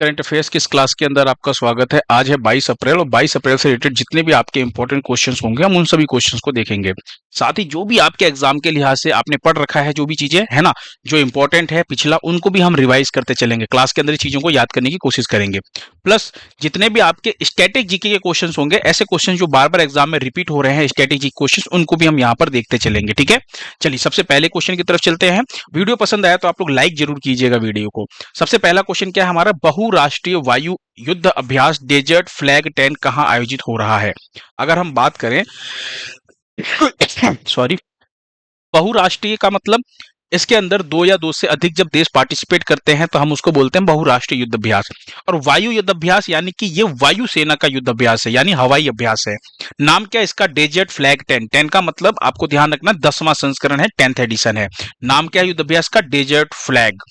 Current affairs की इस class के अंदर आपका स्वागत है। आज है 22 अप्रैल और 22 अप्रैल से रिलेटेड जितने भी आपके इंपॉर्टेंट क्वेश्चंस होंगे हम उन सभी क्वेश्चंस को देखेंगे। साथ ही जो भी आपके एग्जाम के लिहाज से आपने पढ़ रखा है, जो भी चीजें है ना, जो इंपॉर्टेंट है पिछला, उनको भी हम रिवाइज करते चलेंगे। क्लास के अंदर ये चीजों को याद करने की कोशिश करेंगे। प्लस जितने भी आपके स्टैटिक जीके के क्वेश्चन होंगे, ऐसे क्वेश्चन जो बार बार एग्जाम में रिपीट हो रहे हैं, स्टैटिक जीके क्वेश्चन, उनको भी हम यहाँ पर देखते चलेंगे। ठीक है, चलिए सबसे पहले क्वेश्चन की तरफ चलते हैं। वीडियो पसंद आया तो आप लोग लाइक जरूर कीजिएगा वीडियो को। सबसे पहला क्वेश्चन क्या है हमारा, बहुराष्ट्रीय वायु युद्ध अभ्यास डेजर्ट फ्लैग 10 कहां आयोजित हो रहा है। अगर हम बात करें सॉरी, बहुराष्ट्रीय का मतलब इसके अंदर दो या दो से अधिक जब देश पार्टिसिपेट करते हैं तो हम उसको बोलते हैं बहुराष्ट्रीय युद्ध अभ्यास। और वायु युद्ध अभ्यास यानी कि ये वायु सेना का युद्ध अभ्यास है, यानी हवाई अभ्यास है। नाम क्या है इसका, डेजर्ट फ्लैग 10। 10 का मतलब आपको ध्यान रखना 10वां संस्करण है, 10th एडिशन है। नाम क्या है युद्ध अभ्यास का, डेजर्ट फ्लैग।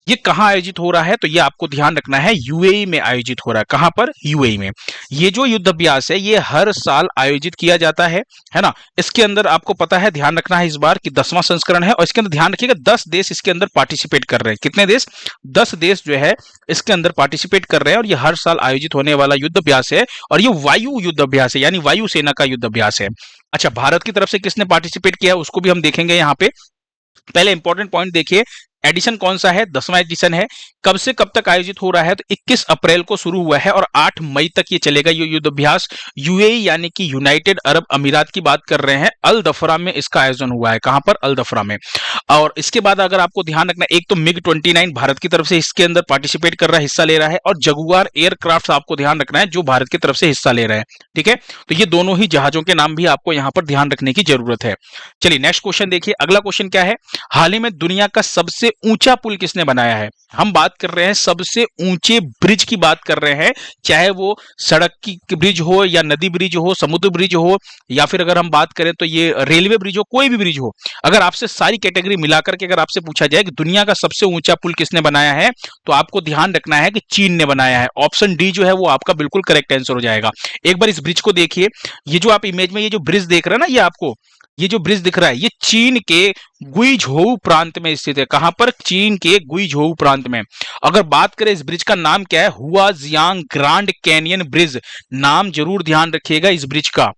ये कहां आयोजित हो रहा है, तो ये आपको ध्यान रखना है यूएई में आयोजित हो रहा है। कहां पर, यूएई में। ये जो युद्ध अभ्यास है ये हर साल आयोजित किया जाता है ना। इसके अंदर आपको पता है, ध्यान रखना है इस बार कि 10वां संस्करण है और इसके अंदर ध्यान रखिएगा 10 देश इसके अंदर पार्टिसिपेट कर रहे हैं। कितने देश, 10 देश जो है इसके अंदर पार्टिसिपेट कर रहे हैं और ये हर साल आयोजित होने वाला युद्ध अभ्यास है और ये वायु युद्ध अभ्यास है, यानी वायु सेना का युद्ध अभ्यास है। अच्छा, भारत की तरफ से किसने पार्टिसिपेट किया उसको भी हम देखेंगे यहाँ पे। पहले इंपॉर्टेंट पॉइंट देखिए, एडिशन कौन सा है, 10वां एडिशन है। कब से कब तक आयोजित हो रहा है, तो 21 अप्रैल को शुरू हुआ है और 8 मई तक ये चलेगा ये युद्ध अभ्यास। यूएई यानी कि यूनाइटेड अरब अमीरात की बात कर रहे हैं, अल दफरा में इसका आयोजन हुआ है। कहां पर, अल दफरा में। और इसके बाद अगर आपको ध्यान रखना, एक तो मिग 29 भारत की तरफ से इसके अंदर पार्टिसिपेट कर रहा है, हिस्सा ले रहा है, और जगुआर एयरक्राफ्ट आपको ध्यान रखना है जो भारत की तरफ से हिस्सा ले रहे हैं। ठीक है, तो ये दोनों ही जहाजों के नाम भी आपको यहां पर ध्यान रखने की जरूरत है। चलिए नेक्स्ट क्वेश्चन देखिए। अगला क्वेश्चन क्या है, हाल ही में दुनिया का सबसे ऊंचा पुल किसने बनाया है। हम बात कर रहे हैं सबसे ऊंचे ब्रिज की बात कर रहे हैं, चाहे वो सड़क की ब्रिज हो या नदी ब्रिज हो, समुद्र ब्रिज हो, या फिर अगर हम बात करें तो ये रेलवे ब्रिज हो, कोई भी ब्रिज हो। अगर आपसे सारी कैटेगरी मिलाकर के अगर आपसे पूछा जाए कि दुनिया का सबसे ऊंचा पुल किसने बनाया है, तो आपको ध्यान रखना है कि चीन ने बनाया है। ऑप्शन डी जो है वो आपका बिल्कुल करेक्ट आंसर हो जाएगा। एक बार इस ब्रिज को देखिए, ये जो आप इमेज में ये जो ब्रिज देख रहे हैं ना, ये आपको ये जो ब्रिज दिख रहा है ये चीन के गुइझोउ प्रांत में स्थित है। कहां पर, चीन के गुइझोउ प्रांत में। अगर बात करें इस ब्रिज का नाम क्या है, हुआजियांग ग्रांड कैनियन ब्रिज। नाम जरूर ध्यान रखिएगा इस ब्रिज का,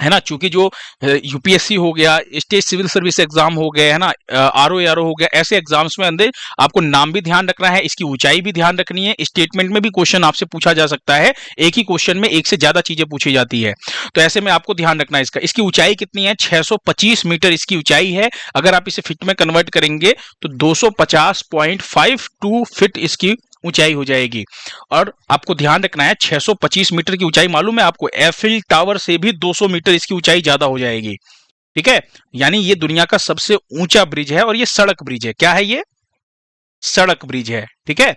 है ना, क्योंकि जो यूपीएससी हो गया, स्टेट सिविल सर्विस एग्जाम हो गए, है ना, आरओ हो गया, ऐसे एग्जाम्स में अंदर आपको नाम भी ध्यान रखना है, इसकी ऊंचाई भी ध्यान रखनी है। स्टेटमेंट में भी क्वेश्चन आपसे पूछा जा सकता है, एक ही क्वेश्चन में एक से ज्यादा चीजें पूछी जाती है, तो ऐसे में आपको ध्यान रखना है इसका। इसकी ऊंचाई कितनी है, 625 मीटर इसकी ऊंचाई है। अगर आप इसे फीट में कन्वर्ट करेंगे तो 250.52 फीट इसकी ऊंचाई हो जाएगी। और आपको ध्यान रखना है 625 मीटर की ऊंचाई, मालूम है आपको, एफिल टावर से भी 200 मीटर इसकी ऊंचाई ज्यादा हो जाएगी। ठीक है, यानी ये दुनिया का सबसे ऊंचा ब्रिज है और ये सड़क ब्रिज है। क्या है ये, सड़क ब्रिज है। ठीक है,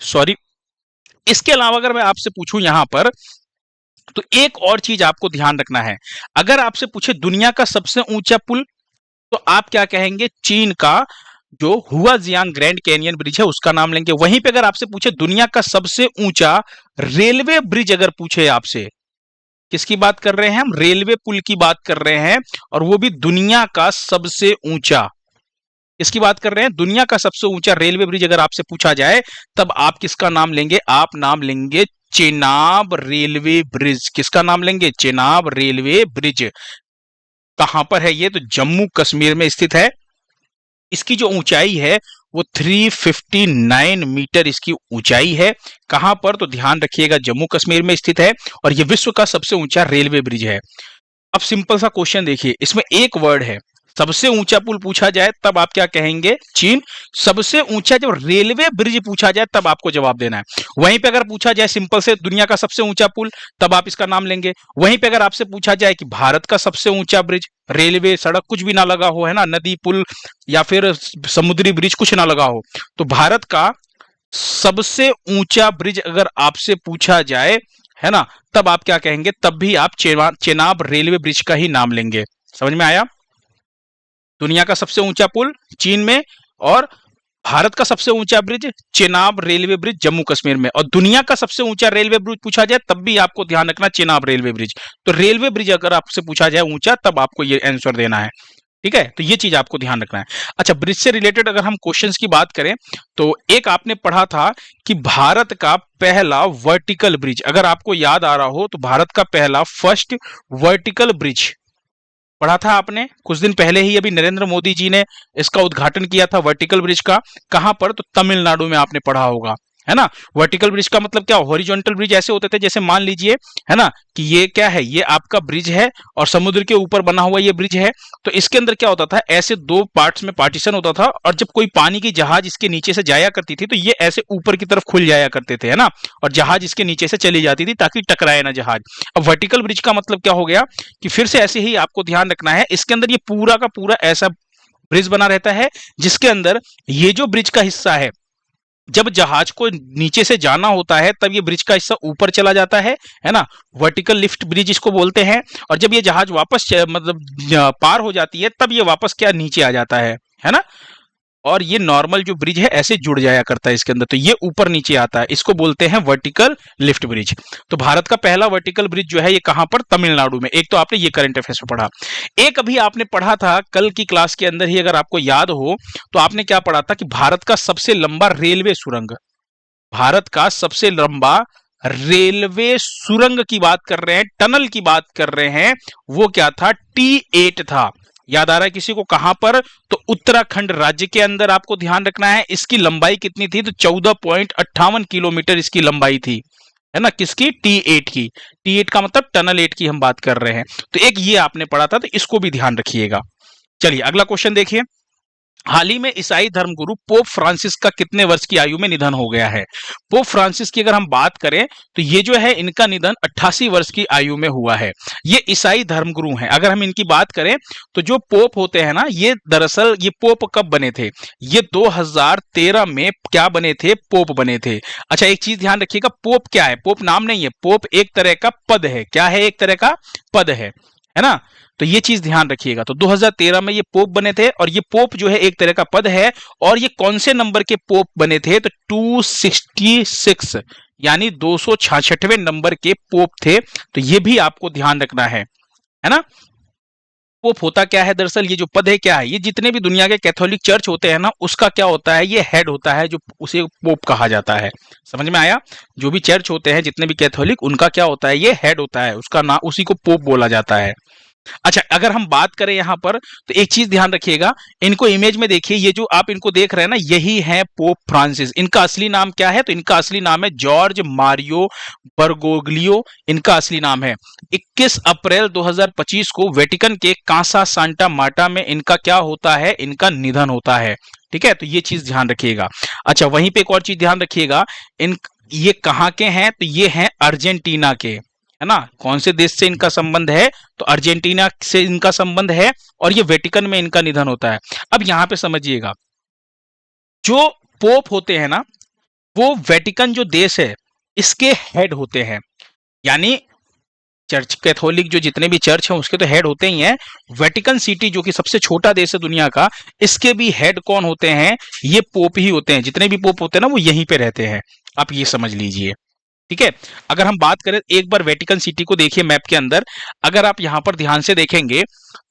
सॉरी। इसके अलावा अगर मैं आपसे पूछूं यहां पर, तो एक और चीज आपको ध्यान रखना है। अगर आपसे पूछे दुनिया का सबसे ऊंचा पुल, तो आप क्या कहेंगे, चीन का जो हुआजियांग ग्रैंड कैनियन ब्रिज है उसका नाम लेंगे। वहीं पे अगर आपसे पूछे दुनिया का सबसे ऊंचा रेलवे ब्रिज, अगर पूछे आपसे, किसकी बात कर रहे हैं हम, रेलवे पुल की बात कर रहे हैं, और वो भी दुनिया का सबसे ऊंचा। इसकी बात कर रहे हैं, दुनिया का सबसे ऊंचा रेलवे ब्रिज अगर आपसे पूछा जाए, तब आप किसका नाम लेंगे, आप नाम लेंगे चेनाब रेलवे ब्रिज। किसका नाम लेंगे, चेनाब रेलवे ब्रिज। कहां पर है ये, तो जम्मू कश्मीर में स्थित है। इसकी जो ऊंचाई है वो 359 मीटर इसकी ऊंचाई है। कहां पर, तो ध्यान रखिएगा जम्मू कश्मीर में स्थित है और यह विश्व का सबसे ऊंचा रेलवे ब्रिज है। अब सिंपल सा क्वेश्चन देखिए, इसमें एक वर्ड है, सबसे ऊंचा पुल पूछा जाए तब आप क्या कहेंगे, चीन। सबसे ऊंचा जब रेलवे ब्रिज पूछा जाए तब आपको जवाब देना है। वहीं पे अगर पूछा जाए सिंपल से दुनिया का सबसे ऊंचा पुल, तब आप इसका नाम लेंगे। वहीं पे अगर आपसे पूछा जाए कि भारत का सबसे ऊंचा ब्रिज, रेलवे सड़क कुछ भी ना लगा हो, है ना, नदी पुल या फिर समुद्री ब्रिज कुछ ना लगा हो, तो भारत का सबसे ऊंचा ब्रिज अगर आपसे पूछा जाए, है ना, तब आप क्या कहेंगे, तब भी आप चेनाब रेलवे ब्रिज का ही नाम लेंगे। समझ में आया, दुनिया का सबसे ऊंचा पुल चीन में और भारत का सबसे ऊंचा bridge Chenab railway bridge Jammu Kashmir में। और दुनिया का सबसे ऊंचा रेलवे ब्रिज पूछा जाए तब भी आपको ध्यान रखना चेनाब रेलवे ब्रिज। तो रेलवे ब्रिज अगर आपसे पूछा जाए ऊंचा, तब आपको ये आंसर देना है। ठीक है, तो ये चीज आपको ध्यान रखना है। अच्छा, ब्रिज से रिलेटेड अगर हम क्वेश्चंस की बात करें तो एक आपने पढ़ा था कि भारत का पहला वर्टिकल ब्रिज, अगर आपको याद आ रहा हो तो भारत का पहला फर्स्ट वर्टिकल ब्रिज पढ़ा था आपने कुछ दिन पहले ही। अभी नरेंद्र मोदी जी ने इसका उद्घाटन किया था वर्टिकल ब्रिज का। कहां पर? तो तमिलनाडु में आपने पढ़ा होगा, है ना। वर्टिकल ब्रिज का मतलब क्या? हॉरिजॉन्टल ब्रिज ऐसे होते थे जैसे मान लीजिए, है ना, कि ये क्या है, ये आपका ब्रिज है और समुद्र के ऊपर बना हुआ ये ब्रिज है। तो इसके अंदर क्या होता था, ऐसे दो पार्ट्स में पार्टीशन होता था और जब कोई पानी की जहाज इसके नीचे से जाया करती थी तो ये ऐसे ऊपर की तरफ खुल जाया करते थे, है ना, और जहाज इसके नीचे से चली जाती थी ताकि टकराए ना जहाज। अब वर्टिकल ब्रिज का मतलब क्या हो गया कि फिर से ऐसे ही आपको ध्यान रखना है, इसके अंदर ये पूरा का पूरा ऐसा ब्रिज बना रहता है जिसके अंदर ये जो ब्रिज का हिस्सा है, जब जहाज को नीचे से जाना होता है तब ये ब्रिज का हिस्सा ऊपर चला जाता है ना, वर्टिकल लिफ्ट ब्रिज इसको बोलते हैं। और जब ये जहाज वापस मतलब पार हो जाती है तब ये वापस क्या नीचे आ जाता है ना। और ये नॉर्मल जो ब्रिज है ऐसे जुड़ जाया करता है इसके अंदर, तो ये ऊपर नीचे आता है, इसको बोलते हैं वर्टिकल लिफ्ट ब्रिज। तो भारत का पहला वर्टिकल ब्रिज जो है ये कहां पर? तमिलनाडु में। एक तो आपने ये करंट अफेयर्स में पढ़ा। एक अभी आपने पढ़ा था कल की क्लास के अंदर ही, अगर आपको याद हो तो आपने क्या पढ़ा था कि भारत का सबसे लंबा रेलवे सुरंग, भारत का सबसे लंबा रेलवे सुरंग की बात कर रहे हैं, टनल की बात कर रहे हैं, वो क्या था? T8 था। याद आ रहा है किसी को? कहां पर? तो उत्तराखंड राज्य के अंदर आपको ध्यान रखना है। इसकी लंबाई कितनी थी? तो 14.58 किलोमीटर इसकी लंबाई थी, है ना, किसकी? T8 की। T8 का मतलब टनल 8 की हम बात कर रहे हैं। तो एक ये आपने पढ़ा था, तो इसको भी ध्यान रखिएगा। चलिए अगला क्वेश्चन देखिए। हाल ही में ईसाई धर्मगुरु पोप फ्रांसिस का कितने वर्ष की आयु में निधन हो गया है? पोप फ्रांसिस की अगर हम बात करें तो ये जो है इनका निधन 88 वर्ष की आयु में हुआ है। ये ईसाई धर्मगुरु हैं। अगर हम इनकी बात करें तो जो पोप होते हैं ना, ये दरअसल ये पोप कब बने थे? ये 2013 में क्या बने थे? पोप बने थे। अच्छा, एक चीज ध्यान रखिएगा, पोप क्या है? पोप नाम नहीं है, पोप एक तरह का पद है। क्या है? एक तरह का पद है ना। तो ये चीज ध्यान रखिएगा। तो 2013 में ये पोप बने थे और ये पोप जो है एक तरह का पद है। और ये कौन से नंबर के पोप बने थे? तो 266 यानी 266वें नंबर के पोप थे। तो ये भी आपको ध्यान रखना है ना। पोप होता क्या है? दरअसल ये जो पद है क्या है? ये जितने भी दुनिया के कैथोलिक चर्च होते हैं ना, उसका क्या होता है? ये हेड होता है, जो उसे पोप कहा जाता है। समझ में आया? जो भी चर्च होते हैं जितने भी कैथोलिक, उनका क्या होता है? ये हेड होता है, उसका नाम, उसी को पोप बोला जाता है। अच्छा, अगर हम बात करें यहां पर तो एक चीज ध्यान रखिएगा, इनको इमेज में देखिए, ये जो आप इनको देख रहे हैं ना, यही है पोप फ्रांसिस। इनका असली नाम क्या है? तो इनका असली नाम है जॉर्ज मारियो बर्गोग्लियो, इनका असली नाम है। 21 अप्रैल 2025 को वेटिकन के कासा सांटा मार्टा में इनका क्या होता है? इनका निधन होता है। ठीक है, तो ये चीज ध्यान रखिएगा। अच्छा, वहीं पे एक और चीज ध्यान रखिएगा, इन ये कहां के हैं? तो ये हैं अर्जेंटीना के, है ना। कौन से देश से इनका संबंध है? तो अर्जेंटीना से इनका संबंध है और ये वेटिकन में इनका निधन होता है। अब यहां पे समझिएगा, जो पोप होते हैं ना, वो वेटिकन जो देश है इसके हेड होते हैं। यानी चर्च, कैथोलिक जो जितने भी चर्च हैं उसके तो हेड होते ही हैं। वेटिकन सिटी जो कि सबसे छोटा देश है दुनिया का, इसके भी हेड कौन होते हैं? ये पोप ही होते हैं। जितने भी पोप होते हैं ना, वो यहीं पे रहते हैं। आप ये समझ लीजिए। ठीक है, अगर हम बात करें, एक बार वेटिकन सिटी को देखिए मैप के अंदर। अगर आप यहां पर ध्यान से देखेंगे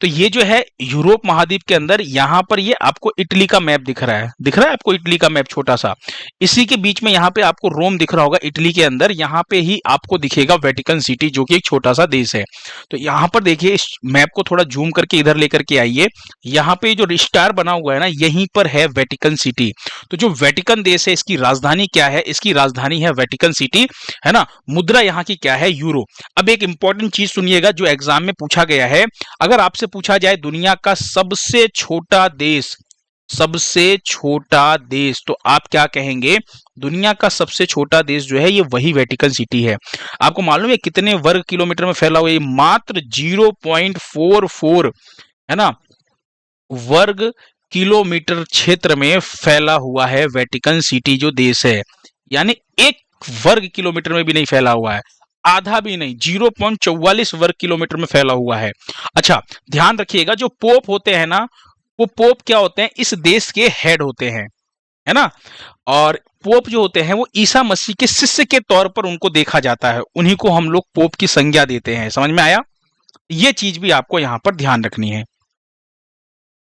तो ये जो है यूरोप महाद्वीप के अंदर, यहां पर ये आपको इटली का मैप दिख रहा है। दिख रहा है आपको इटली का मैप छोटा सा? इसी के बीच में यहां पे आपको रोम दिख रहा होगा इटली के अंदर, यहां पे ही आपको दिखेगा वेटिकन सिटी जो कि एक छोटा सा देश है। तो यहां पर देखिए, इस मैप को थोड़ा जूम करके इधर लेकर के आइए। यहां पे जो स्टार बना हुआ है ना, यहीं पर है वेटिकन सिटी। तो जो वेटिकन देश है, इसकी राजधानी क्या है? इसकी राजधानी है वेटिकन सिटी, है ना। मुद्रा यहाँ की क्या है? यूरो। अब एक इंपॉर्टेंट चीज सुनिएगा जो एग्जाम में पूछा गया है। अगर आपसे पूछा जाए दुनिया का सबसे छोटा देश, सबसे छोटा देश, तो आप क्या कहेंगे? दुनिया का सबसे छोटा देश जो है ये वही वेटिकन सिटी है। आपको मालूम है कितने वर्ग किलोमीटर में फैला हुआ है? मात्र 0.44, है ना, वर्ग किलोमीटर क्षेत्र में फैला हुआ है वेटिकन सिटी जो देश है। यानी एक वर्ग किलोमीटर में भी नहीं फैला हुआ है, आधा भी नहीं, 0.44 वर्ग किलोमीटर में फैला हुआ है। अच्छा, ध्यान रखिएगा, जो पोप होते हैं ना, वो पोप क्या होते हैं? इस देश के हेड होते हैं, है ना। और पोप जो होते हैं वो ईसा मसीह के शिष्य के तौर पर उनको देखा जाता है, उन्हीं को हम लोग पोप की संज्ञा देते हैं। समझ में आया? ये चीज भी आपको यहां पर ध्यान रखनी है।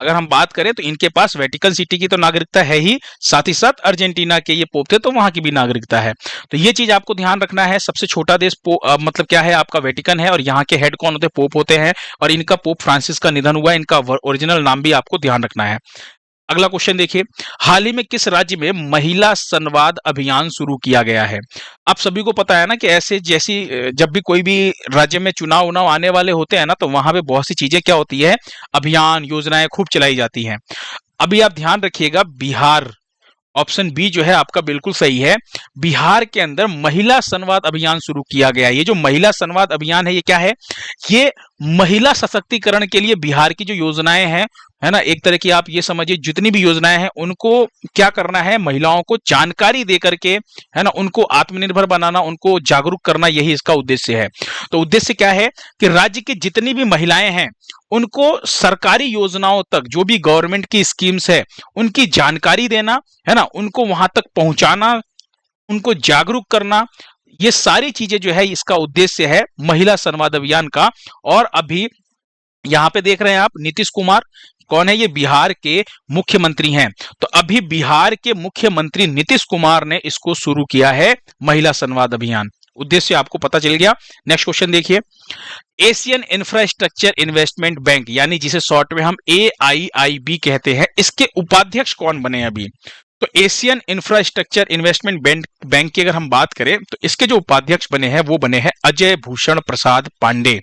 अगर हम बात करें तो इनके पास वेटिकन सिटी की तो नागरिकता है ही, साथ ही साथ अर्जेंटीना के ये पोप थे तो वहां की भी नागरिकता है। तो ये चीज आपको ध्यान रखना है। सबसे छोटा देश मतलब क्या है आपका वेटिकन है, और यहाँ के हेड कौन होते हैं? पोप होते हैं। और इनका पोप फ्रांसिस का निधन हुआ है, इनका ओरिजिनल नाम भी आपको ध्यान रखना है। अगला क्वेश्चन देखिए, हाल ही में किस राज्य में महिला संवाद अभियान शुरू किया गया है? आप सभी को पता है ना कि ऐसे जैसी जब भी कोई भी राज्य में चुनाव उनाव आने वाले होते हैं ना, तो वहां पे बहुत सी चीजें क्या होती है, अभियान योजनाएं खूब चलाई जाती हैं। अभी आप ध्यान रखिएगा, बिहार, ऑप्शन बी जो है आपका बिल्कुल सही है। बिहार के अंदर महिला संवाद अभियान शुरू किया गया है। ये जो महिला संवाद अभियान है ये क्या है? ये महिला सशक्तिकरण के लिए बिहार की जो योजनाएं हैं, है ना, एक तरह की आप ये समझिए जितनी भी योजनाएं हैं उनको क्या करना है, महिलाओं को जानकारी दे करके, है ना, उनको आत्मनिर्भर बनाना, उनको जागरूक करना, यही इसका उद्देश्य है। तो उद्देश्य क्या है कि राज्य की जितनी भी महिलाएं हैं उनको सरकारी योजनाओं तक, जो भी गवर्नमेंट की स्कीम्स है उनकी जानकारी देना, है ना, उनको वहां तक पहुंचाना, उनको जागरूक करना, ये सारी चीजें जो है इसका उद्देश्य है महिला संवाद अभियान का। और अभी यहां पे देख रहे हैं आप नीतीश कुमार, कौन है ये? बिहार के मुख्यमंत्री हैं। तो अभी बिहार के मुख्यमंत्री नीतीश कुमार ने इसको शुरू किया है, महिला संवाद अभियान। उद्देश्य आपको पता चल गया। नेक्स्ट क्वेश्चन देखिए, एशियन इंफ्रास्ट्रक्चर इन्वेस्टमेंट बैंक, यानी जिसे शॉर्ट में हम AIIB कहते हैं, इसके उपाध्यक्ष कौन बने अभी? तो एशियन इंफ्रास्ट्रक्चर इन्वेस्टमेंट बैंक की अगर हम बात करें तो इसके जो उपाध्यक्ष बने हैं वो बने हैं अजय भूषण प्रसाद पांडे।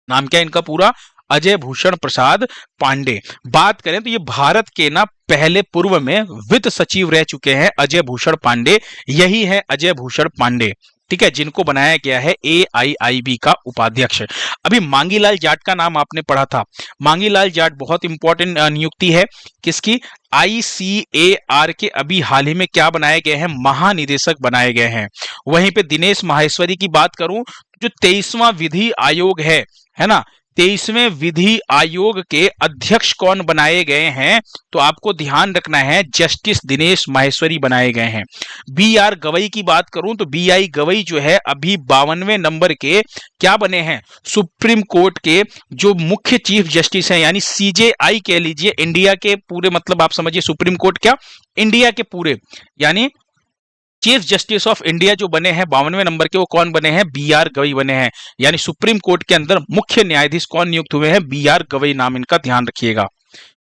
नाम क्या है इनका पूरा? अजय भूषण प्रसाद पांडे। बात करें तो ये भारत के ना पहले पूर्व में वित्त सचिव रह चुके हैं अजय भूषण पांडे। यही है अजय भूषण पांडे, ठीक है, जिनको बनाया गया है AIIB का उपाध्यक्ष। अभी मांगीलाल जाट का नाम आपने पढ़ा था। मांगीलाल जाट बहुत इंपॉर्टेंट नियुक्ति है। किसकी? ICAR के अभी हाल ही में क्या बनाए गए हैं? महानिदेशक बनाए गए हैं। वहीं पे दिनेश माहेश्वरी की बात करूं, जो 23वां विधि आयोग है ना, 23वें विधि आयोग के अध्यक्ष कौन बनाए गए हैं? तो आपको ध्यान रखना है, जस्टिस दिनेश माहेश्वरी बनाए गए हैं। BR गवई की बात करूं तो BI गवई जो है अभी 52वें नंबर के क्या बने हैं? सुप्रीम कोर्ट के जो मुख्य चीफ जस्टिस हैं, यानी CJI कह लीजिए, इंडिया के पूरे, मतलब आप समझिए सुप्रीम कोर्ट क्या, इंडिया के पूरे, यानी चीफ जस्टिस ऑफ इंडिया जो बने हैं 52वें नंबर के, वो कौन बने हैं? BR गवई बने हैं। यानी सुप्रीम कोर्ट के अंदर मुख्य न्यायाधीश कौन नियुक्त हुए हैं? BR गवई नाम इनका, ध्यान रखिएगा,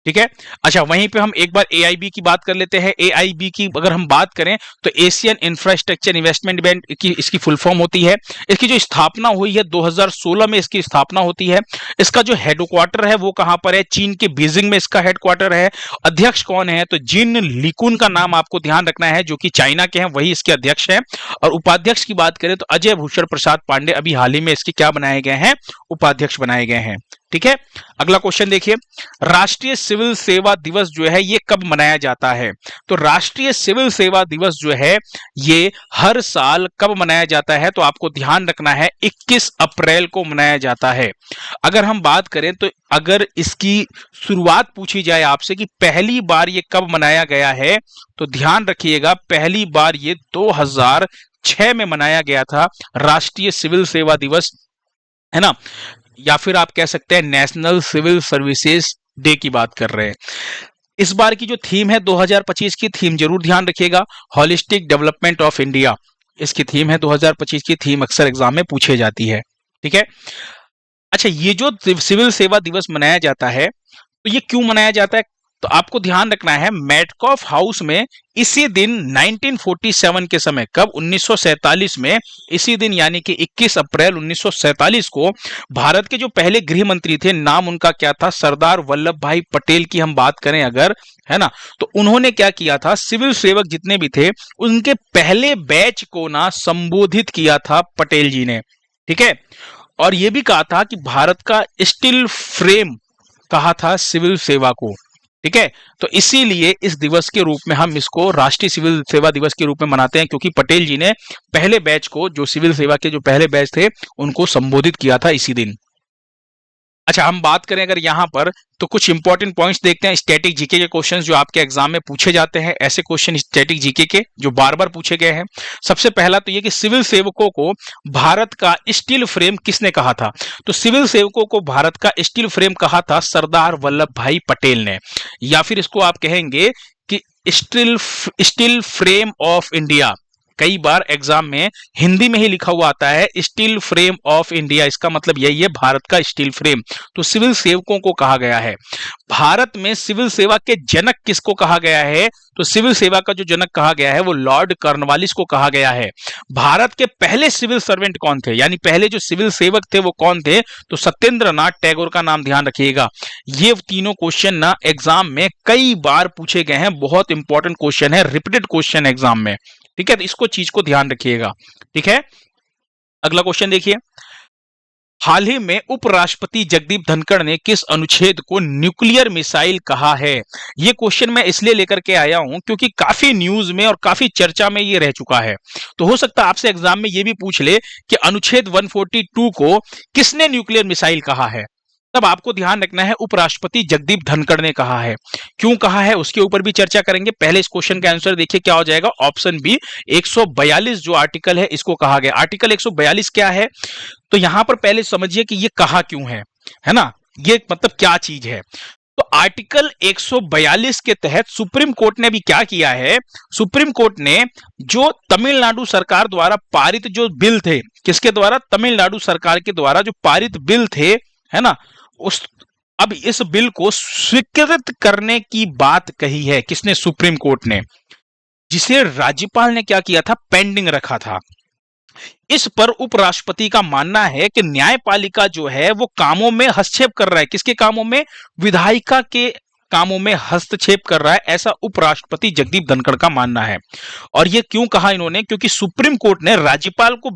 ठीक है। अच्छा, वहीं पे हम एक बार AIB की बात कर लेते हैं। AIB की अगर हम बात करें तो एशियन इंफ्रास्ट्रक्चर इन्वेस्टमेंट बैंक की इसकी फुल फॉर्म होती है। इसकी जो स्थापना हुई है 2016 में इसकी स्थापना होती है। इसका जो हेडक्वार्टर है वो कहां पर है? चीन के बीजिंग में इसका हेडक्वार्टर है। अध्यक्ष कौन है? तो जिन लिकुन का नाम आपको ध्यान रखना है, जो कि चाइना के हैं, वही इसके अध्यक्ष हैं। और उपाध्यक्ष की बात करें तो अजय भूषण प्रसाद पांडे अभी हाल ही में इसके क्या बनाए गए हैं? उपाध्यक्ष बनाए गए हैं, ठीक है। अगला क्वेश्चन देखिए, राष्ट्रीय सिविल सेवा दिवस जो है ये कब मनाया जाता है? तो राष्ट्रीय सिविल सेवा दिवस जो है ये हर साल कब मनाया जाता है? तो आपको ध्यान रखना है 21 अप्रैल को मनाया जाता है। अगर हम बात करें तो अगर इसकी शुरुआत पूछी जाए आपसे कि पहली बार ये कब मनाया गया है, तो ध्यान रखिएगा पहली बार ये 2006 में मनाया गया था, राष्ट्रीय सिविल सेवा दिवस, है ना, या फिर आप कह सकते हैं नेशनल सिविल सर्विसेज डे की बात कर रहे हैं। इस बार की जो थीम है 2025 की थीम जरूर ध्यान रखिएगा, होलिस्टिक डेवलपमेंट ऑफ इंडिया, इसकी थीम है 2025 की थीम, अक्सर एग्जाम में पूछे जाती है, ठीक है। अच्छा, ये जो सिविल सेवा दिवस मनाया जाता है तो ये क्यों मनाया जाता है? तो आपको ध्यान रखना है, मैटकॉफ हाउस में इसी दिन 1947 के समय, कब? 1947 में, इसी दिन यानी कि 21 अप्रैल 1947 को भारत के जो पहले गृह मंत्री थे, नाम उनका क्या था? सरदार वल्लभ भाई पटेल की हम बात करें अगर, है ना, तो उन्होंने क्या किया था? सिविल सेवक जितने भी थे उनके पहले बैच को ना संबोधित किया था पटेल जी ने, ठीक है। और यह भी कहा था कि भारत का स्टील फ्रेम कहा था सिविल सेवा को, ठीक है। तो इसीलिए इस दिवस के रूप में हम इसको राष्ट्रीय सिविल सेवा दिवस के रूप में मनाते हैं, क्योंकि पटेल जी ने पहले बैच को, जो सिविल सेवा के जो पहले बैच थे, उनको संबोधित किया था इसी दिन। अच्छा, हम बात करें अगर यहां पर, तो कुछ इंपॉर्टेंट पॉइंट्स देखते हैं स्टैटिक जीके के क्वेश्चंस जो आपके एग्जाम में पूछे जाते हैं, ऐसे क्वेश्चन स्टैटिक जीके के जो बार बार पूछे गए हैं। सबसे पहला तो ये कि सिविल सेवकों को भारत का स्टील फ्रेम किसने कहा था? तो सिविल सेवकों को भारत का स्टील फ्रेम कहा था सरदार वल्लभ भाई पटेल ने, या फिर इसको आप कहेंगे कि steel steel frame of India. कई बार एग्जाम में हिंदी में ही लिखा हुआ आता है स्टील फ्रेम ऑफ इंडिया, इसका मतलब यही है भारत का स्टील फ्रेम। तो सिविल सेवकों को कहा गया है। भारत में सिविल सेवा के जनक किसको कहा गया है? तो सिविल सेवा का जो जनक कहा गया है वो लॉर्ड कॉर्नवालिस को कहा गया है। भारत के पहले सिविल सर्वेंट कौन थे, यानी पहले जो सिविल सेवक थे वो कौन थे? तो सत्येंद्रनाथ टैगोर का नाम ध्यान रखिएगा। ये तीनों क्वेश्चन ना एग्जाम में कई बार पूछे गए हैं, बहुत इंपॉर्टेंट क्वेश्चन है, रिपीटेड क्वेश्चन एग्जाम में। ठीक है, तो इसको चीज को ध्यान रखिएगा। ठीक है, अगला क्वेश्चन देखिए। हाल ही में उपराष्ट्रपति जगदीप धनखड़ ने किस अनुच्छेद को न्यूक्लियर मिसाइल कहा है? ये क्वेश्चन मैं इसलिए लेकर के आया हूं क्योंकि काफी न्यूज में और काफी चर्चा में ये रह चुका है। तो हो सकता है आपसे एग्जाम में ये भी पूछ ले कि अनुच्छेद 142 को किसने न्यूक्लियर मिसाइल कहा है। तब आपको ध्यान रखना है उपराष्ट्रपति जगदीप धनखड़ ने कहा है। क्यों कहा है उसके ऊपर भी चर्चा करेंगे। पहले इस क्वेश्चन का आंसर देखिए क्या हो जाएगा, ऑप्शन बी 142 जो आर्टिकल है इसको कहा गया। आर्टिकल 142 क्या है? तो यहां पर पहले समझिए कि ये कहा क्यों है ना, ये मतलब क्या चीज है। तो आर्टिकल 142 के तहत सुप्रीम कोर्ट ने भी क्या किया है, सुप्रीम कोर्ट ने जो तमिलनाडु सरकार द्वारा पारित जो बिल थे, किसके द्वारा? तमिलनाडु सरकार के द्वारा जो पारित बिल थे, है ना, उस अब इस बिल को स्वीकृत करने की बात कही है किसने? सुप्रीम कोर्ट ने, जिसे राज्यपाल ने क्या किया था, पेंडिंग रखा था। इस पर उपराष्ट्रपति का मानना है कि न्यायपालिका जो है वो कामों में हस्तक्षेप कर रहा है। किसके कामों में? विधायिका के कामों में हस्तक्षेप कर रहा है, ऐसा उपराष्ट्रपति जगदीप धनखड़ का मानना है। और ये क्यों कहा इन्होंने? क्योंकि सुप्रीम कोर्ट ने राज्यपाल को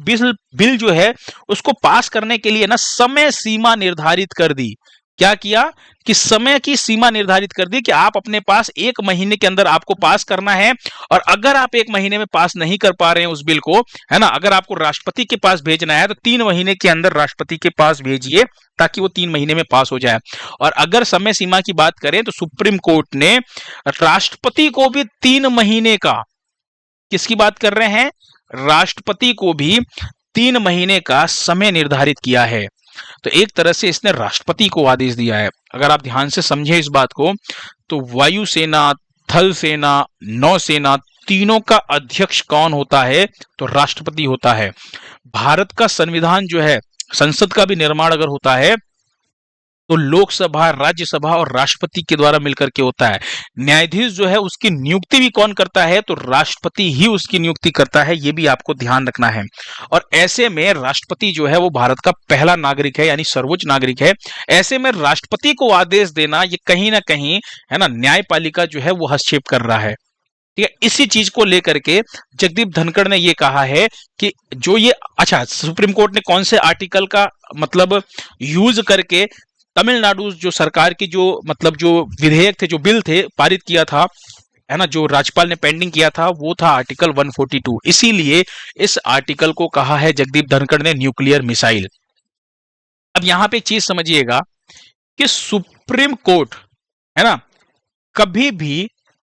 बिल जो है उसको पास करने के लिए ना समय सीमा निर्धारित कर दी। क्या किया कि समय की सीमा निर्धारित कर दी कि आप अपने पास 1 महीने के अंदर आपको पास करना है, और अगर आप 1 महीने में पास नहीं कर पा रहे हैं उस बिल को, है ना, अगर आपको राष्ट्रपति के पास भेजना है तो 3 महीने के अंदर राष्ट्रपति के पास भेजिए ताकि वो 3 महीने में पास हो जाए। और अगर समय सीमा की बात करें तो सुप्रीम कोर्ट ने राष्ट्रपति को भी 3 महीने का, किसकी बात कर रहे हैं? राष्ट्रपति को भी 3 महीने का समय निर्धारित किया है। तो एक तरह से इसने राष्ट्रपति को आदेश दिया है। अगर आप ध्यान से समझे इस बात को, तो वायुसेना, थल सेना, नौसेना तीनों का अध्यक्ष कौन होता है? तो राष्ट्रपति होता है। भारत का संविधान जो है, संसद का भी निर्माण अगर होता है तो लोकसभा, राज्यसभा और राष्ट्रपति के द्वारा मिलकर के होता है। न्यायाधीश जो है उसकी नियुक्ति भी कौन करता है? तो राष्ट्रपति ही उसकी नियुक्ति करता है, ये भी आपको ध्यान रखना है। और ऐसे में राष्ट्रपति जो है वो भारत का पहला नागरिक है, यानी सर्वोच्च नागरिक है। ऐसे में राष्ट्रपति को आदेश देना ये कहीं ना कहीं, है ना, न्यायपालिका जो है वो हस्तक्षेप कर रहा है। ठीक है, इसी चीज को लेकर के जगदीप धनखड़ ने ये कहा है कि जो ये, अच्छा, सुप्रीम कोर्ट ने कौन से आर्टिकल का मतलब यूज करके तमिलनाडु जो सरकार की जो मतलब जो विधेयक थे, जो बिल थे, पारित किया था, है ना, जो राज्यपाल ने पेंडिंग किया था, वो था आर्टिकल 142। इसीलिए इस आर्टिकल को कहा है जगदीप धनखड़ ने न्यूक्लियर मिसाइल। अब यहां पे चीज समझिएगा कि सुप्रीम कोर्ट, है ना, कभी भी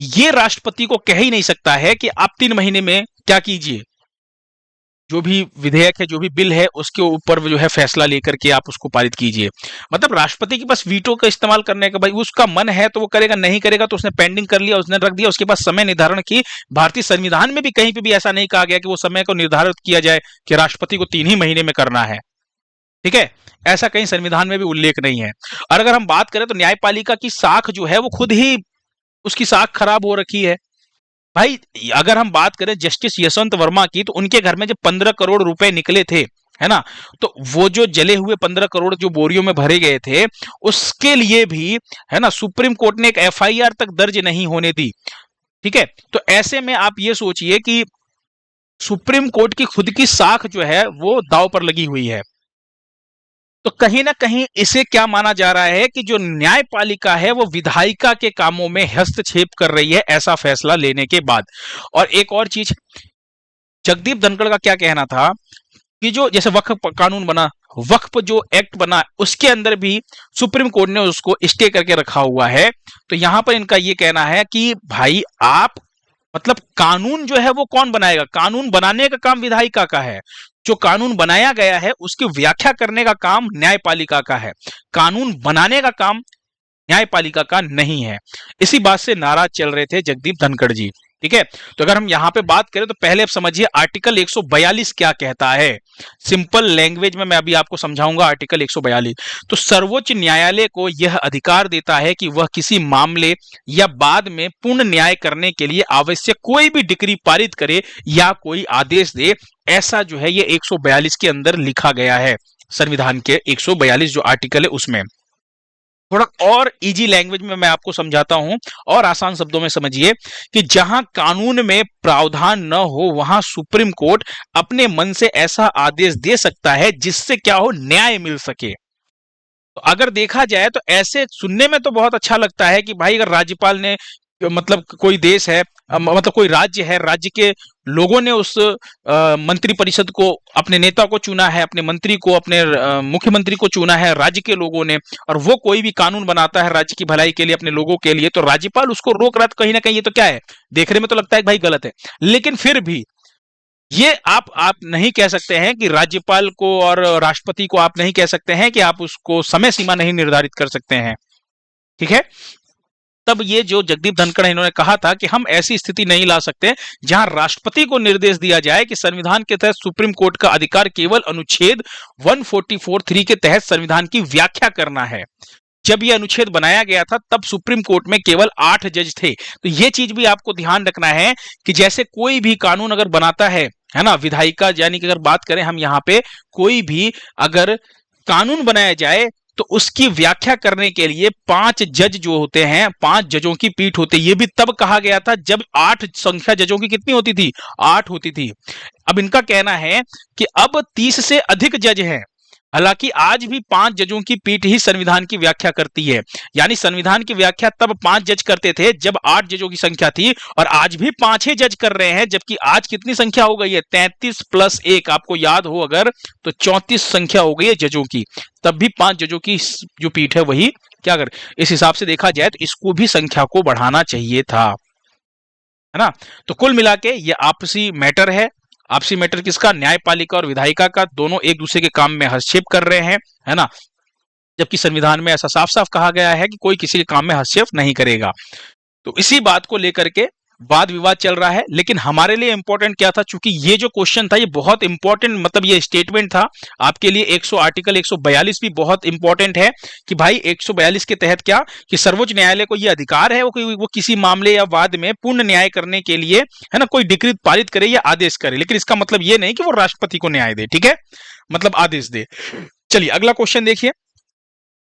ये राष्ट्रपति को कह ही नहीं सकता है कि आप 3 महीने में क्या कीजिए, जो भी विधेयक है, जो भी बिल है, उसके ऊपर जो है फैसला लेकर के आप उसको पारित कीजिए। मतलब राष्ट्रपति के पास वीटो का इस्तेमाल करने का, भाई उसका मन है तो वो करेगा, नहीं करेगा तो उसने पेंडिंग कर लिया, उसने रख दिया, उसके पास समय निर्धारण की। भारतीय संविधान में भी कहीं पे भी ऐसा नहीं कहा गया कि वो समय को निर्धारित किया जाए कि राष्ट्रपति को 3 ही महीने में करना है। ठीक है, ऐसा कहीं संविधान में भी उल्लेख नहीं है। और अगर हम बात करें तो न्यायपालिका की साख जो है वो खुद ही, उसकी साख खराब हो रखी है। भाई अगर हम बात करें जस्टिस यशवंत वर्मा की, तो उनके घर में जब 15 करोड़ रुपए निकले थे, है ना, तो वो जो जले हुए 15 करोड़ जो बोरियों में भरे गए थे, उसके लिए भी, है ना, सुप्रीम कोर्ट ने एक एफआईआर तक दर्ज नहीं होने दी। ठीक है, तो ऐसे में आप ये सोचिए कि सुप्रीम कोर्ट की खुद की साख जो है वो दांव पर लगी हुई है। तो कहीं ना कहीं इसे क्या माना जा रहा है कि जो न्यायपालिका है वो विधायिका के कामों में हस्तक्षेप कर रही है, ऐसा फैसला लेने के बाद। और एक और चीज, जगदीप धनखड़ का क्या कहना था कि जो जैसे वक्फ कानून बना वक्फ जो एक्ट बना उसके अंदर भी सुप्रीम कोर्ट ने उसको स्टे करके रखा हुआ है। तो यहां पर इनका ये कहना है कि भाई आप मतलब कानून जो है वो कौन बनाएगा, कानून बनाने का काम विधायिका का है, जो कानून बनाया गया है उसकी व्याख्या करने का काम न्यायपालिका का है, कानून बनाने का काम न्यायपालिका का नहीं है। इसी बात से नाराज चल रहे थे जगदीप धनखड़ जी। ठीक है, तो अगर हम यहां पे बात करें तो पहले आप समझिए आर्टिकल 142 क्या कहता है। सिंपल लैंग्वेज में मैं अभी आपको समझाऊंगा आर्टिकल 142। तो सर्वोच्च न्यायालय को यह अधिकार देता है कि वह किसी मामले या बाद में पूर्ण न्याय करने के लिए आवश्यक कोई भी डिक्री पारित करे या कोई आदेश दे। ऐसा जो है ये 142 के अंदर लिखा गया है, संविधान के 142 जो आर्टिकल है उसमें। थोड़ा और इजी लैंग्वेज में मैं आपको समझाता हूं और आसान शब्दों में समझिए कि जहां कानून में प्रावधान न हो वहां सुप्रीम कोर्ट अपने मन से ऐसा आदेश दे सकता है जिससे क्या हो, न्याय मिल सके। तो अगर देखा जाए तो ऐसे सुनने में तो बहुत अच्छा लगता है कि भाई अगर राज्यपाल ने मतलब कोई देश है मतलब कोई राज्य है, राज्य के लोगों ने उस मंत्री परिषद को, अपने नेता को चुना है, अपने मंत्री को, अपने मुख्यमंत्री को चुना है राज्य के लोगों ने, और वो कोई भी कानून बनाता है राज्य की भलाई के लिए अपने लोगों के लिए, तो राज्यपाल उसको रोक रहा है। तो कहीं ना कहीं ये तो क्या है, देखने में तो लगता है कि भाई गलत है, लेकिन फिर भी ये आप नहीं कह सकते हैं कि राज्यपाल को और राष्ट्रपति को आप नहीं कह सकते हैं कि आप उसको समय सीमा नहीं निर्धारित कर सकते हैं। ठीक है, तब ये जो जगदीप धनखड़ इन्होंने कहा था कि हम ऐसी स्थिति नहीं ला सकते जहां राष्ट्रपति को निर्देश दिया जाए कि संविधान के तहत सुप्रीम कोर्ट का अधिकार केवल अनुच्छेद 144(3) के तहत संविधान की व्याख्या करना है। जब यह अनुच्छेद बनाया गया था तब सुप्रीम कोर्ट में केवल 8 जज थे। तो यह चीज भी आपको ध्यान रखना है कि जैसे कोई भी कानून अगर बनाता है ना, विधायिका यानी कि अगर बात करें हम यहाँ पे, कोई भी अगर कानून बनाया जाए तो उसकी व्याख्या करने के लिए 5 जज जो होते हैं, 5 जजों की पीठ होती है। ये भी तब कहा गया था जब 8 संख्या जजों की कितनी होती थी, 8 होती थी। अब इनका कहना है कि अब 30 से अधिक जज हैं, हालांकि आज भी 5 जजों की पीठ ही संविधान की व्याख्या करती है। यानी संविधान की व्याख्या तब 5 जज करते थे जब 8 जजों की संख्या थी, और आज भी 5 ही जज कर रहे हैं, जबकि आज कितनी संख्या हो गई है, 33 + 1, आपको याद हो अगर तो 34 संख्या हो गई है जजों की। तब भी 5 जजों की जो पीठ है वही क्या कर, इस हिसाब से देखा जाए तो इसको भी संख्या को बढ़ाना चाहिए था, है ना। तो कुल मिला के ये आपसी मैटर है। आपसी मैटर किसका, न्यायपालिका और विधायिका का, दोनों एक दूसरे के काम में हस्तक्षेप कर रहे हैं, है ना। जबकि संविधान में ऐसा साफ साफ कहा गया है कि कोई किसी के काम में हस्तक्षेप नहीं करेगा। तो इसी बात को लेकर के वाद विवाद चल रहा है। लेकिन हमारे लिए इंपॉर्टेंट क्या था, चूंकि ये जो क्वेश्चन था ये बहुत इंपॉर्टेंट, मतलब ये स्टेटमेंट था आपके लिए, आर्टिकल 142 भी बहुत इंपॉर्टेंट है कि भाई 142 के तहत क्या, कि सर्वोच्च न्यायालय को ये अधिकार है वो किसी मामले या वाद में पूर्ण न्याय करने के लिए, है ना, कोई डिक्री पारित करे या आदेश करे। लेकिन इसका मतलब ये नहीं कि वो राष्ट्रपति को न्याय दे, ठीक है, मतलब आदेश दे। चलिए अगला क्वेश्चन देखिए,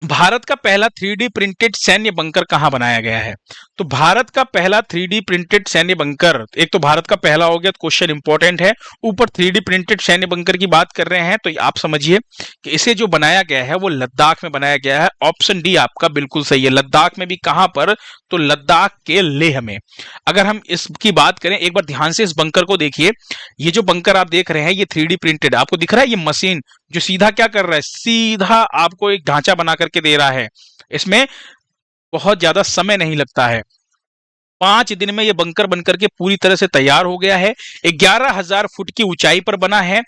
भारत का पहला 3D प्रिंटेड सैन्य बंकर कहां बनाया गया है। तो भारत का पहला 3D प्रिंटेड सैन्य बंकर, एक तो भारत का पहला हो गया, तो क्वेश्चन इंपॉर्टेंट है, ऊपर 3D प्रिंटेड सैन्य बंकर की बात कर रहे हैं, तो आप समझिए कि इसे जो बनाया गया है वो लद्दाख में बनाया गया है। ऑप्शन डी आपका बिल्कुल सही है। लद्दाख में भी कहां पर, तो लद्दाख के लेह में। अगर हम इसकी बात करें, एक बार ध्यान से इस बंकर को देखिए, ये जो बंकर आप देख रहे हैं ये 3D प्रिंटेड आपको दिख रहा है, ये मशीन जो सीधा क्या कर रहा है, सीधा आपको एक ढांचा बना करके दे रहा है। इसमें बहुत ज्यादा समय नहीं लगता है, 5 दिन में यह बंकर बनकर के पूरी तरह से तैयार हो गया है। 11,000 फुट की ऊंचाई पर बना है।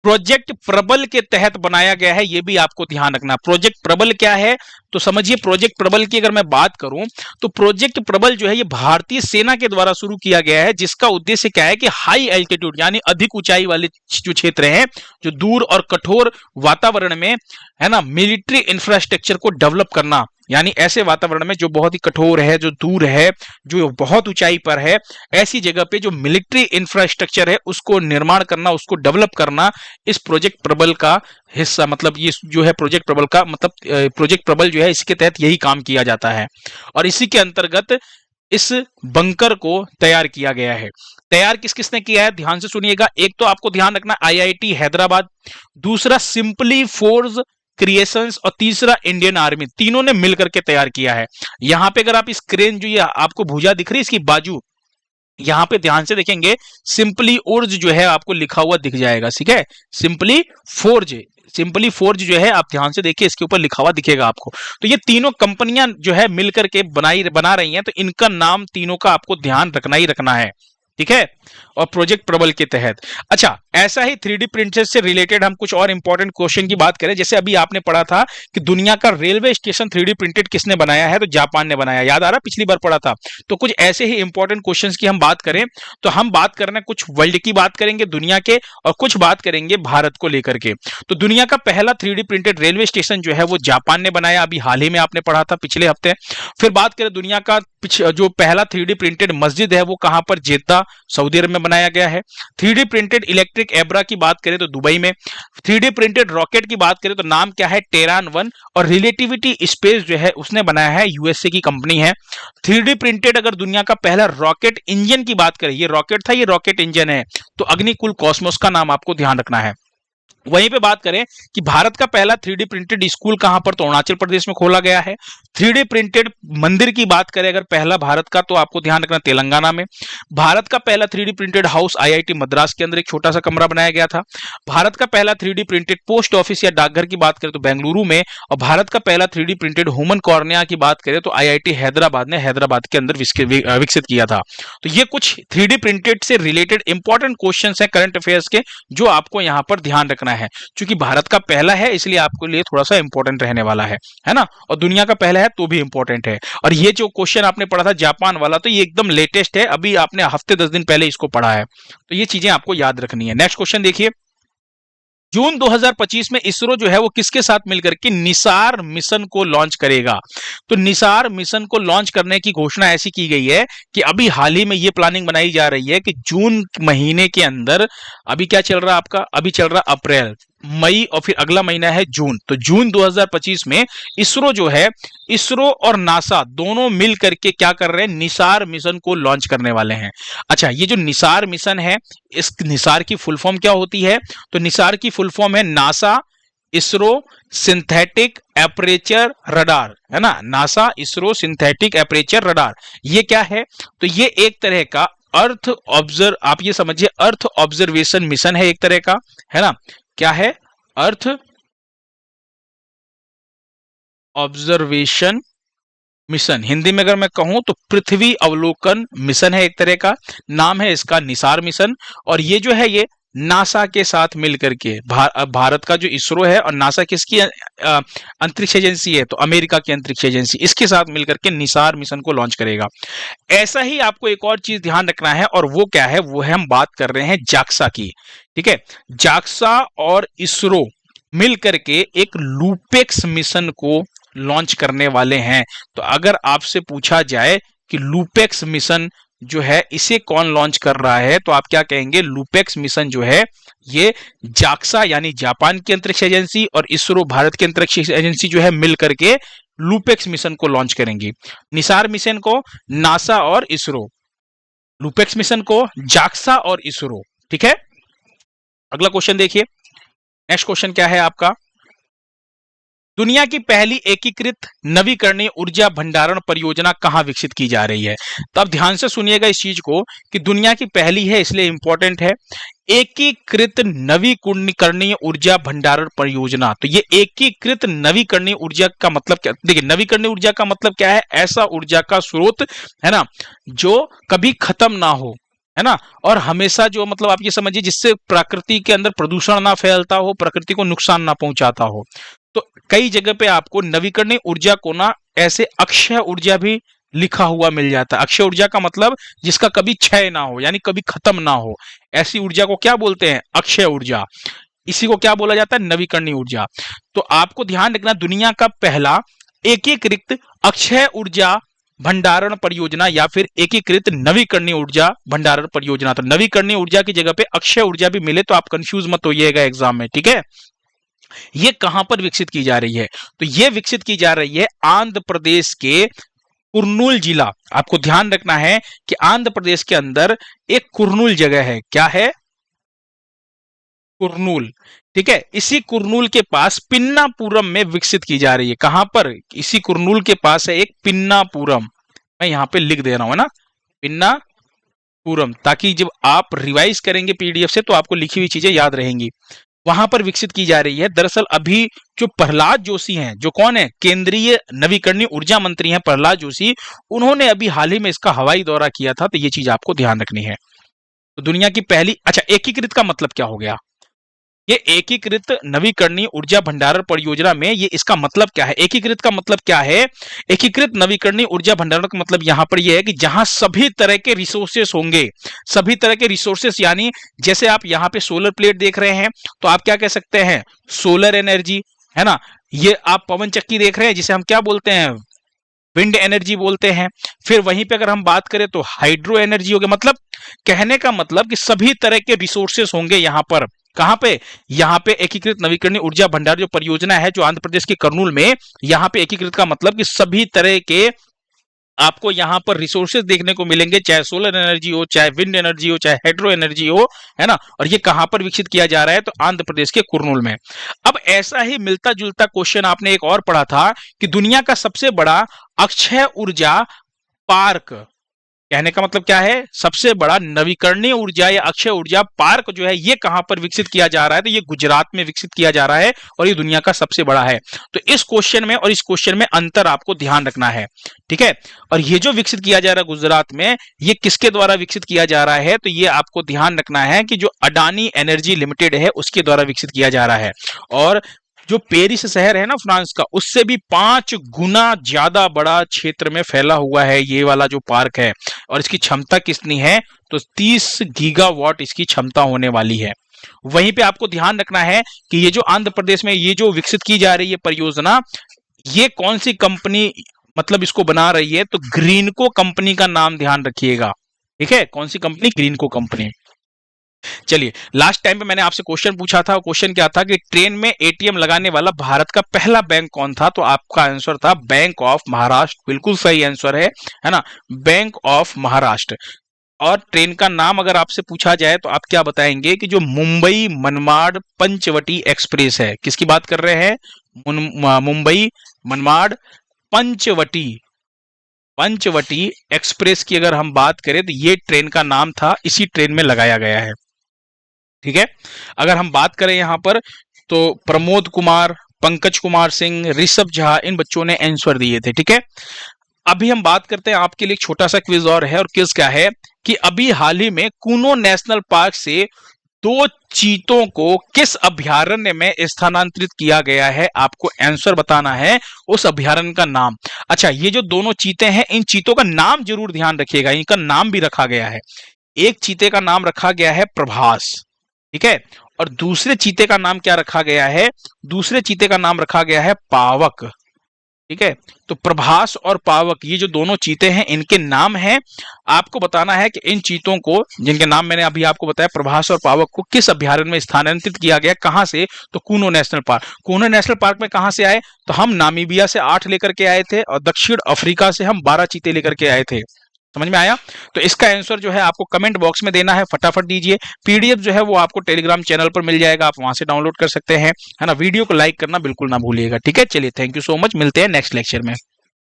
प्रोजेक्ट प्रबल के तहत बनाया गया है, यह भी आपको ध्यान रखना। प्रोजेक्ट प्रबल क्या है, तो समझिए प्रोजेक्ट प्रबल की अगर मैं बात करूं तो प्रोजेक्ट प्रबल जो है ये भारतीय सेना के द्वारा शुरू किया गया है, जिसका उद्देश्य क्या है कि हाई एल्टीट्यूड यानी अधिक ऊंचाई वाले जो क्षेत्र हैं, जो दूर और कठोर वातावरण में, है ना, मिलिट्री इंफ्रास्ट्रक्चर को डेवलप करना। यानी ऐसे वातावरण में जो बहुत ही कठोर है, जो दूर है, जो बहुत ऊंचाई पर है, ऐसी जगह पे जो मिलिट्री इंफ्रास्ट्रक्चर है उसको निर्माण करना, उसको डेवलप करना, इस प्रोजेक्ट प्रबल का हिस्सा, मतलब ये जो है प्रोजेक्ट प्रबल का मतलब, प्रोजेक्ट प्रबल जो है इसके तहत यही काम किया जाता है। और इसी के अंतर्गत इस बंकर को तैयार किया गया है। तैयार किस किसने किया है, ध्यान से सुनिएगा। एक तो आपको ध्यान रखना IIT हैदराबाद, दूसरा सिंपली फोर्स क्रिएशंस, और तीसरा इंडियन आर्मी, तीनों ने मिलकर के तैयार किया है। यहां पे अगर आप इस क्रेन जो ये आपको भुजा दिख रही है, इसकी बाजू, यहां पे ध्यान से देखेंगे सिंपली ओर्ज जो है आपको लिखा हुआ दिख जाएगा, ठीक है, सिंपली फोर्ज, सिंपली फोर्ज जो है, आप ध्यान से देखिए, इसके ऊपर लिखा हुआ दिखेगा आपको। तो ये तीनों कंपनियां जो है मिलकर के बना रही हैं, तो इनका नाम तीनों का आपको ध्यान रखना ही रखना है, ठीक है। और प्रोजेक्ट प्रबल के तहत। अच्छा, ऐसा ही 3D प्रिंटर से रिलेटेड हम कुछ और इंपॉर्टेंट क्वेश्चन की बात करें। जैसे अभी आपने पढ़ा था कि दुनिया का रेलवे स्टेशन 3D प्रिंटेड किसने बनाया है, तो जापान ने बनाया, याद आ रहा, पिछली बार पढ़ा था। तो कुछ ऐसे ही इंपॉर्टेंट क्वेश्चंस की हम बात करें, तो हम बात कर रहे हैं कुछ वर्ल्ड की बात करेंगे, दुनिया के, और कुछ बात करेंगे भारत को लेकर के। तो दुनिया का पहला 3D प्रिंटेड रेलवे स्टेशन जो है वो जापान ने बनाया, अभी हाल ही में आपने पढ़ा था पिछले हफ्ते। फिर बात करें दुनिया का जो पहला 3D प्रिंटेड मस्जिद है वो कहां पर, जेद्दा सऊदी अरब में बनाया गया है। 3D प्रिंटेड इलेक्ट्रिक एब्रा की बात करें तो दुबई में। 3D प्रिंटेड रॉकेट की बात करें तो नाम क्या है, टेरान 1, और रिलेटिविटी स्पेस जो है उसने बनाया है, यूएसए की कंपनी है। 3D प्रिंटेड अगर दुनिया का पहला रॉकेट इंजन की बात करें, ये रॉकेट था, ये रॉकेट इंजन है, तो अग्निकुल कॉस्मोस का नाम आपको ध्यान रखना है। वहीं पे बात करें कि भारत का पहला 3D प्रिंटेड स्कूल कहां पर, तो अरुणाचल प्रदेश में खोला गया है। 3D प्रिंटेड मंदिर की बात करें अगर पहला भारत का, तो आपको ध्यान रखना तेलंगाना में। भारत का पहला 3D printed house IIT Madras के अंदर एक छोटा सा कमरा बनाया गया था। भारत का पहला 3D प्रिंटेड पोस्ट ऑफिस या डाकघर की बात करें तो बेंगलुरु में। और भारत का पहला 3D प्रिंटेड ह्यूमन कॉर्निया की बात करें तो IIT हैदराबाद ने हैदराबाद के अंदर विकसित किया था। तो ये कुछ 3D प्रिंटेड से रिलेटेड इंपॉर्टेंट क्वेश्चन है करंट अफेयर्स के, जो आपको यहां पर ध्यान रखना है। क्योंकि भारत का पहला है इसलिए आपके लिए थोड़ा सा इंपॉर्टेंट रहने वाला है ना, और दुनिया का पहला है तो भी इंपॉर्टेंट है। और ये जो क्वेश्चन आपने पढ़ा था जापान वाला, तो ये एकदम लेटेस्ट है, अभी आपने हफ्ते 10 दिन पहले इसको पढ़ा है, तो ये चीजें आपको याद रखनी है। नेक्स्ट क्वेश्चन देखिए, जून 2025 में इसरो जो है वो किसके साथ मिलकर के निसार मिशन को लॉन्च करेगा। तो निसार मिशन को लॉन्च करने की घोषणा ऐसी की गई है कि अभी हाल ही में ये प्लानिंग बनाई जा रही है कि जून महीने के अंदर, अभी क्या चल रहा है आपका, अभी चल रहा अप्रैल, मई, और फिर अगला महीना है जून। तो जून 2025 में इसरो जो है, इसरो और नासा दोनों मिल करके क्या कर रहे हैं, निसार मिशन को लॉन्च करने वाले हैं। अच्छा, ये जो निसार मिशन है, इस निसार की फुल फॉर्म क्या होती है, तो निसार की फुल फॉर्म है NASA ISRO synthetic aperture radar, है ना, NASA ISRO synthetic aperture radar. ये क्या है, तो ये एक तरह का अर्थ ऑब्जर्व, आप ये समझिए अर्थ ऑब्जर्वेशन मिशन है एक तरह का, है ना। क्या है, अर्थ ऑब्जर्वेशन मिशन, हिंदी में अगर मैं कहूं तो पृथ्वी अवलोकन मिशन है एक तरह का, नाम है इसका निसार मिशन। और ये जो है ये नासा के साथ मिलकर के, भारत का जो इसरो है और नासा किसकी अंतरिक्ष एजेंसी है, तो अमेरिका की अंतरिक्ष एजेंसी, इसके साथ मिलकर के निसार मिशन को लॉन्च करेगा। ऐसा ही आपको एक और चीज ध्यान रखना है, और वो क्या है, वो है हम बात कर रहे हैं जाक्सा की, ठीक है। जाक्सा और इसरो मिलकर के एक लूपेक्स मिशन को लॉन्च करने वाले हैं। तो अगर आपसे पूछा जाए कि लूपेक्स मिशन जो है इसे कौन लॉन्च कर रहा है, तो आप क्या कहेंगे, लूपेक्स मिशन जो है ये जाक्सा यानी जापान की अंतरिक्ष एजेंसी और इसरो भारत की अंतरिक्ष एजेंसी जो है मिल करके लूपेक्स मिशन को लॉन्च करेंगी। निसार मिशन को नासा और इसरो, लूपेक्स मिशन को जाक्सा और इसरो, ठीक है। अगला क्वेश्चन देखिए, नेक्स्ट क्वेश्चन क्या है आपका, दुनिया की पहली एकीकृत नवीकरणीय ऊर्जा भंडारण परियोजना कहां विकसित की जा रही है। तो अब ध्यान से सुनिएगा इस चीज को कि दुनिया की पहली है इसलिए इंपॉर्टेंट है, एकीकृत नवीकरणीय ऊर्जा भंडारण परियोजना। तो ये एकीकृत नवीकरणीय ऊर्जा का मतलब क्या, देखिए नवीकरणीय ऊर्जा का मतलब क्या है, ऐसा ऊर्जा का स्रोत, है ना, जो कभी खत्म ना हो, है ना, और हमेशा जो मतलब आप ये समझिए जिससे प्रकृति के अंदर प्रदूषण ना फैलता हो, प्रकृति को नुकसान ना पहुंचाता हो। तो कई जगह पे आपको नवीकरणीय ऊर्जा को ना ऐसे अक्षय ऊर्जा भी लिखा हुआ मिल जाता है। अक्षय ऊर्जा का मतलब जिसका कभी क्षय ना हो, यानी कभी खत्म ना हो, ऐसी ऊर्जा को क्या बोलते हैं, अक्षय ऊर्जा। इसी को क्या बोला जाता है, नवीकरणीय ऊर्जा। तो आपको ध्यान रखना, दुनिया का पहला एकीकृत अक्षय ऊर्जा भंडारण परियोजना या फिर एकीकृत नवीकरणीय ऊर्जा भंडारण परियोजना। तो नवीकरणीय ऊर्जा की जगह पे अक्षय ऊर्जा भी मिले तो आप कंफ्यूज मत होइएगा एग्जाम में, ठीक है। ये कहां पर विकसित की जा रही है, तो ये विकसित की जा रही है आंध्र प्रदेश के कुर्नूल जिला। आपको ध्यान रखना है कि आंध्र प्रदेश के अंदर एक कुर्नूल जगह है, क्या है, कुर्नूल, ठीक है। इसी कुर्नूल के पास पिन्नापुरम में विकसित की जा रही है। कहां पर, इसी कुर्नूल के पास है एक पिन्नापुरम, मैं यहां पे लिख दे रहा हूं, है ना, पिन्नापुरम, ताकि जब आप रिवाइज करेंगे पीडीएफ से तो आपको लिखी हुई चीजें याद रहेंगी। वहां पर विकसित की जा रही है। दरअसल अभी जो प्रहलाद जोशी हैं, जो कौन है, केंद्रीय नवीकरणीय ऊर्जा मंत्री हैं प्रहलाद जोशी, उन्होंने अभी हाल ही में इसका हवाई दौरा किया था। तो ये चीज आपको ध्यान रखनी है। तो दुनिया की पहली, अच्छा, एकीकृत का मतलब क्या हो गया? ये एकीकृत नवीकरणीय ऊर्जा भंडारण परियोजना में ये इसका मतलब क्या है? एकीकृत का मतलब क्या है? एकीकृत नवीकरणीय ऊर्जा भंडारण का मतलब यहां पर ये है कि जहां सभी तरह के रिसोर्सेस होंगे, सभी तरह के रिसोर्सेस, यानी जैसे आप यहां पे सोलर प्लेट देख रहे हैं, तो आप क्या कह सकते हैं? सोलर एनर्जी, है ना। ये आप पवन चक्की देख रहे हैं, जिसे हम क्या बोलते हैं? विंड एनर्जी बोलते हैं। फिर वहीं पे अगर हम बात करें तो हाइड्रो एनर्जी हो गया। मतलब कहने का मतलब कि सभी तरह के रिसोर्सेस होंगे यहां पर। कहां पे? यहां पे एकीकृत नवीकरणीय ऊर्जा भंडार जो परियोजना है, जो आंध्र प्रदेश के कर्नूल में, यहां पे एकीकृत का मतलब कि सभी तरह के आपको यहां पर रिसोर्सेज देखने को मिलेंगे, चाहे सोलर एनर्जी हो, चाहे विंड एनर्जी हो, चाहे हाइड्रो एनर्जी हो, है ना। और ये कहां पर विकसित किया जा रहा है? तो आंध्र प्रदेश के कुर्नूल में। अब ऐसा ही मिलता जुलता क्वेश्चन आपने एक और पढ़ा था कि दुनिया का सबसे बड़ा अक्षय ऊर्जा पार्क, कहने का मतलब क्या है? सबसे बड़ा नवीकरणीय ऊर्जा या अक्षय ऊर्जा पार्क जो है, ये कहां पर विकसित किया जा रहा है? तो ये गुजरात में विकसित किया जा रहा है और ये दुनिया का सबसे बड़ा है। तो इस क्वेश्चन में और इस क्वेश्चन में अंतर आपको ध्यान रखना है, ठीक है। और ये जो विकसित किया जा रहा है गुजरात में, ये किसके द्वारा विकसित किया जा रहा है? तो ये आपको ध्यान रखना है कि जो अडानी एनर्जी लिमिटेड है, उसके द्वारा विकसित किया जा रहा है। और जो पेरिस शहर है ना फ्रांस का, उससे भी 5 गुना ज्यादा बड़ा क्षेत्र में फैला हुआ है ये वाला जो पार्क है। और इसकी क्षमता कितनी है? तो 30 गीगावाट इसकी क्षमता होने वाली है। वहीं पे आपको ध्यान रखना है कि ये जो आंध्र प्रदेश में ये जो विकसित की जा रही है परियोजना, ये कौन सी कंपनी मतलब इसको बना रही है? तो ग्रीनको कंपनी का नाम ध्यान रखिएगा, ठीक है। कौन सी कंपनी? ग्रीनको कंपनी। चलिए, लास्ट टाइम पे मैंने आपसे क्वेश्चन पूछा था। क्वेश्चन क्या था कि ट्रेन में एटीएम लगाने वाला भारत का पहला बैंक कौन था? तो आपका आंसर था बैंक ऑफ महाराष्ट्र। बिल्कुल सही आंसर है ना, बैंक ऑफ महाराष्ट्र। और ट्रेन का नाम अगर आपसे पूछा जाए तो आप क्या बताएंगे कि जो मुंबई मनमाड़ पंचवटी एक्सप्रेस है, किसकी बात कर रहे हैं? मुंबई मनमाड़ पंचवटी पंचवटी एक्सप्रेस की अगर हम बात करें तो ये ट्रेन का नाम था, इसी ट्रेन में लगाया गया है, ठीक है। अगर हम बात करें यहां पर तो प्रमोद कुमार, पंकज कुमार सिंह, ऋषभ झा, इन बच्चों ने आंसर दिए थे, ठीक है। अभी हम बात करते हैं, आपके लिए एक छोटा सा क्विज और है। और क्विज क्या है कि अभी हाल ही में कूनो नेशनल पार्क से 2 चीतों को किस अभयारण्य में स्थानांतरित किया गया है? आपको आंसर बताना है उस अभयारण्य का नाम। अच्छा, ये जो दोनों चीते हैं, इन चीतों का नाम जरूर ध्यान रखिएगा, इनका नाम भी रखा गया है। एक चीते का नाम रखा गया है प्रभास, ठीक है। और दूसरे चीते का नाम क्या रखा गया है? दूसरे चीते का नाम रखा गया है पावक, ठीक है। तो प्रभास और पावक, ये जो दोनों चीते हैं, इनके नाम हैं। आपको बताना है कि इन चीतों को, जिनके नाम मैंने अभी आपको बताया, प्रभास और पावक को किस अभयारण्य में स्थानांतरित किया गया? कहां से? तो Kuno national park. Kuno national park में कहां से आए? तो हम नामीबिया से 8 लेकर के आए थे और दक्षिण अफ्रीका से हम 12 चीते लेकर के आए थे। समझ में आया? तो इसका आंसर जो है आपको कमेंट बॉक्स में देना है, फटाफट दीजिए। पीडीएफ जो है वो आपको टेलीग्राम चैनल पर मिल जाएगा, आप वहां से डाउनलोड कर सकते हैं, है ना। वीडियो को लाइक करना बिल्कुल ना भूलिएगा, ठीक है। चलिए, थैंक यू सो मच, मिलते हैं नेक्स्ट लेक्चर में।